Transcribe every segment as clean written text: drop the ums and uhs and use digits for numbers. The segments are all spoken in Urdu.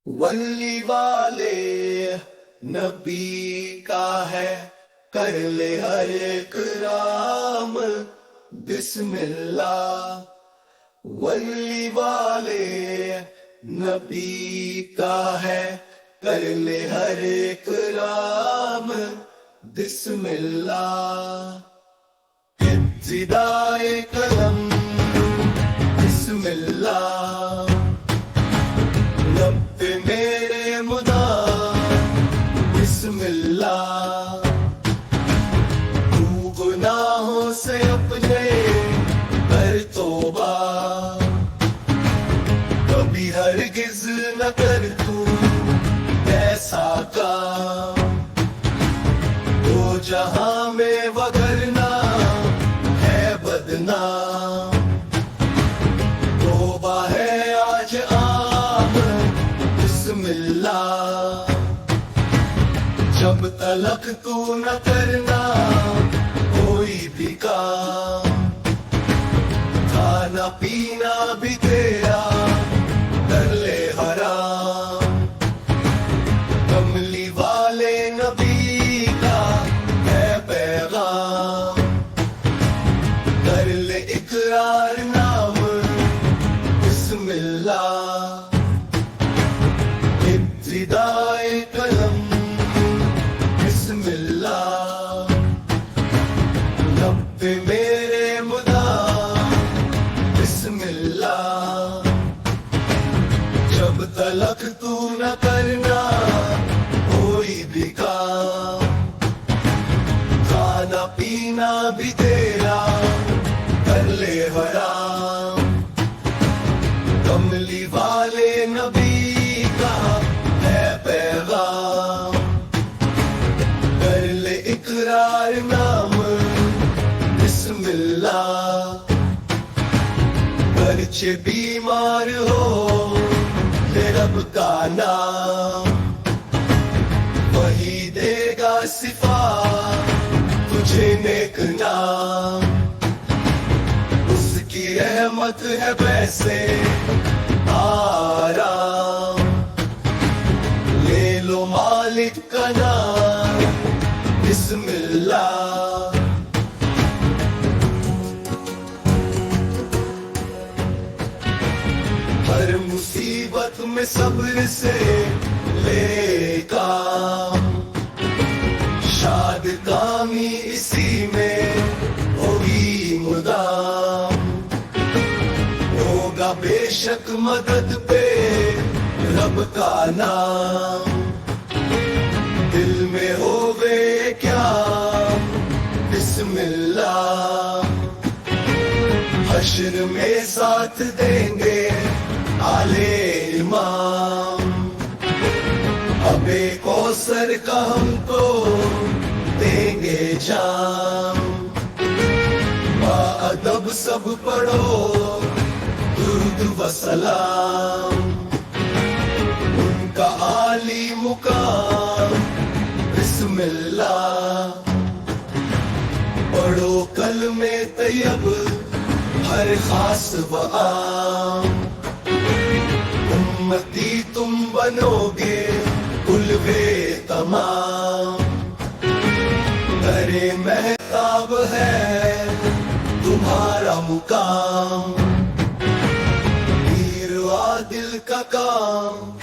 ولی والے نبی کا ہے، کر لے ہر کرام بسم اللہ۔ ولی والے نبی کا ہے، کر لے ہر کرام بسم اللہ۔ ابتدائے قلم بسم اللہ، رب میرے مدام بسم اللہ۔ تو گناہوں سے اپنے کر توبہ، کبھی ہرگز نہ کر تو ایسا کام۔ دو جہاں میں وگرنا ہے بدنام، توبہ ہے آج عام بسم اللہ۔ جب تلک تو نہ کرنا کوئی بھی کام، کھانا پینا بھی تیرا کر لے حرام۔ کملی والے نبی کا ہے پیغام، کر لے اقرار نام بسم اللہ۔ ابتدائے قلم بسم اللہ، رب میرے مدام بسم اللہ۔ جب تلک تو نہ کرنا کوئی بھی کام، کھانا پینا بھی تیرا کر لے حرام۔ کملی والے نبی کا ہے پیغام، کر لے اقرار نام بسم اللہ۔ گرچہ بیمار ہو تیرے رب کا نام، وہی دے گا شفا تجھے نیک نام۔ اس کی رحمت ہے ویسے آرام، لے لو مالک کا نام بسم اللہ۔ ہر مصیبت میں صبر سے لے کام، شاد کامی اسی میں ہوگی مدام۔ ہوگا بے شک مدد پہ رب کا نام، دل میں ہوگے کیا بسم اللہ۔ حشر میں ساتھ دیں گے آلے امام، ابے کوثر کا ہم کو دیں گے جام۔ با ادب سب پڑھو درود و سلام، ان کا عالی مقام بسم اللہ۔ پڑھو کلمہ طیب ہر خاص و عام، امتی تم بنو گے الوے تمام۔ درے مہتاب ہے تمہارا مقام، پیر عادل کا کام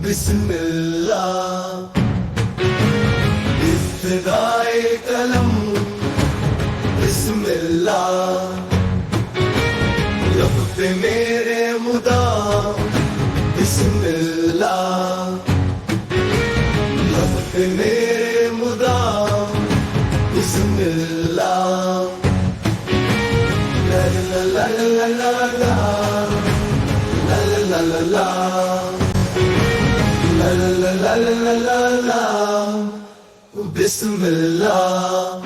بسم اللہ۔ ابتدائے قلم بسم اللہ، رب پہ میرے مدام بسم اللہ۔ رب پہ میرے مدام بسم اللہ۔ لا لا لا لا لا لا لا لا لا لا لا لا لا لا لا لا بسم اللہ۔